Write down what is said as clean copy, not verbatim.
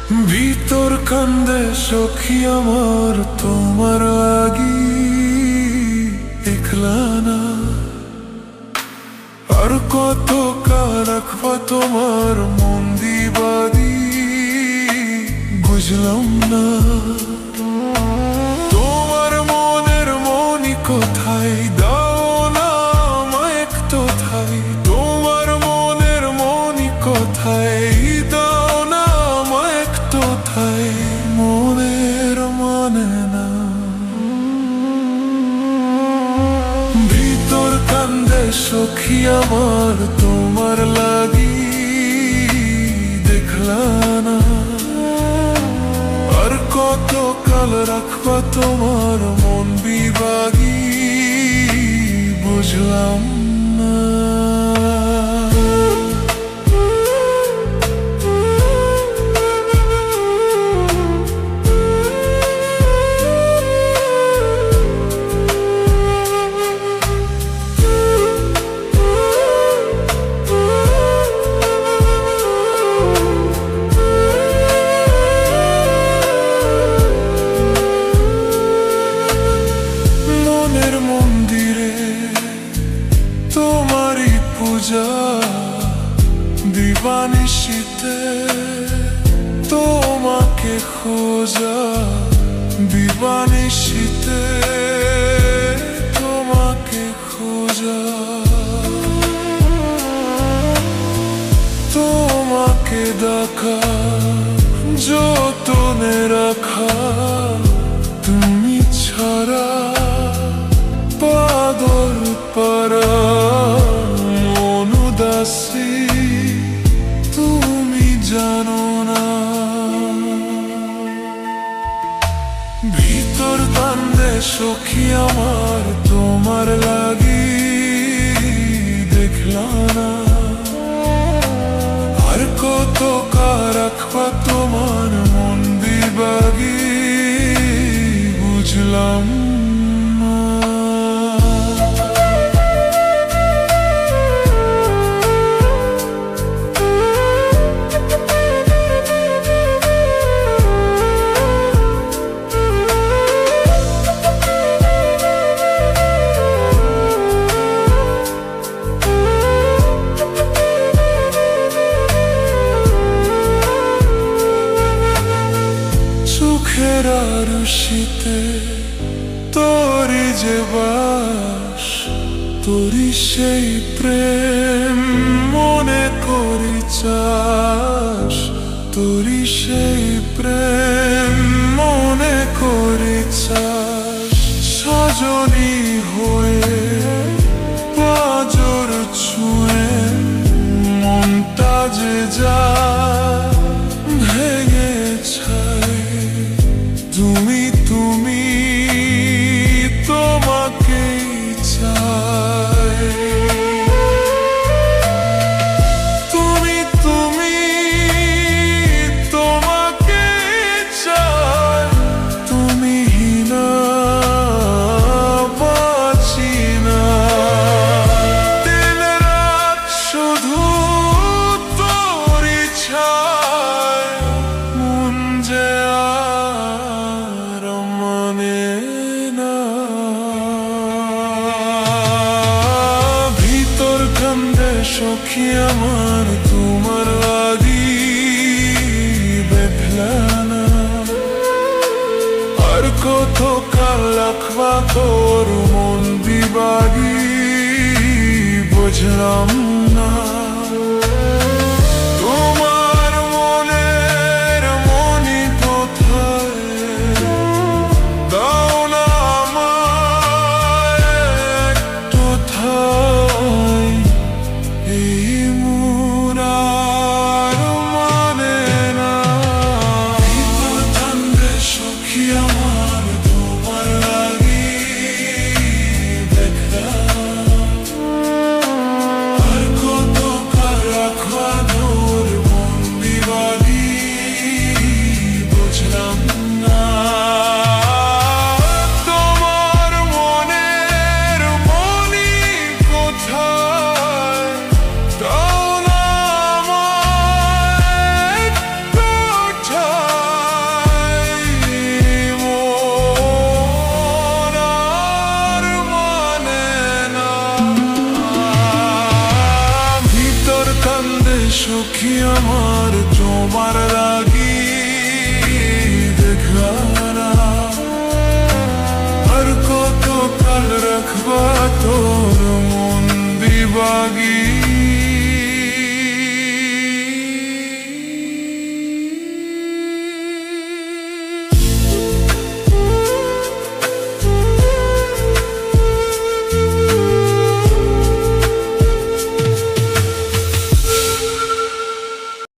ভিতর কান্দে সখী আমার তোমার লাগি, একলা না আর কত কাল রাখবা তোমার মন দিবাদি, বুঝলাম না তোমার মনের মনি কোথায়, দাও না আমায় একটু ঠাই। তোমার মনের মনি কোথায়, দাও না আমায় একটু ঠাই। মনের মানে না ভিতর কান্দে সখী আমার তোমার লাগি, দেখলা না আর কত কাল রাখবা তোমার মন বিভাগী, বুঝলাম না। মন্দিরে তোমারই পূজা, দিবানিশিতে তোমাকে খোঁজা, দিবানিশিতে তোমাকে খোঁজা, তোমাকে ডাকা যতনে রাখা, তুমি ছাড়া পাগল পারা মন উদাসী, তুমি জানো না। ভিতর কান্দে সখী আমার তোমার লাগি, দেখলা না আর কত কাল রাখবা তোমার মন বিভাগী, বুঝলাম না। চোখের আরশিতে তোরি যে বাস, তোরি সেই প্রেম মনে করি চাস, তোরি সেই প্রেম মনে করি চাস। সজনী হয়ে পাজর ছুঁয়ে মনটা যে যা ভেঙে ছাই, তুমি তুমি তোমাকেই চাই। তুমি তুমি তোমাকেই চাই, তুমি না বাঁচি না। দিন রাত শুধু তোরই ছাই, মন যে সখী আমার তোমার লাগি, দেখলা না আর কত কাল রাখবা তোর মন বিভাগী, বুঝলাম না। তোমার সখী আমার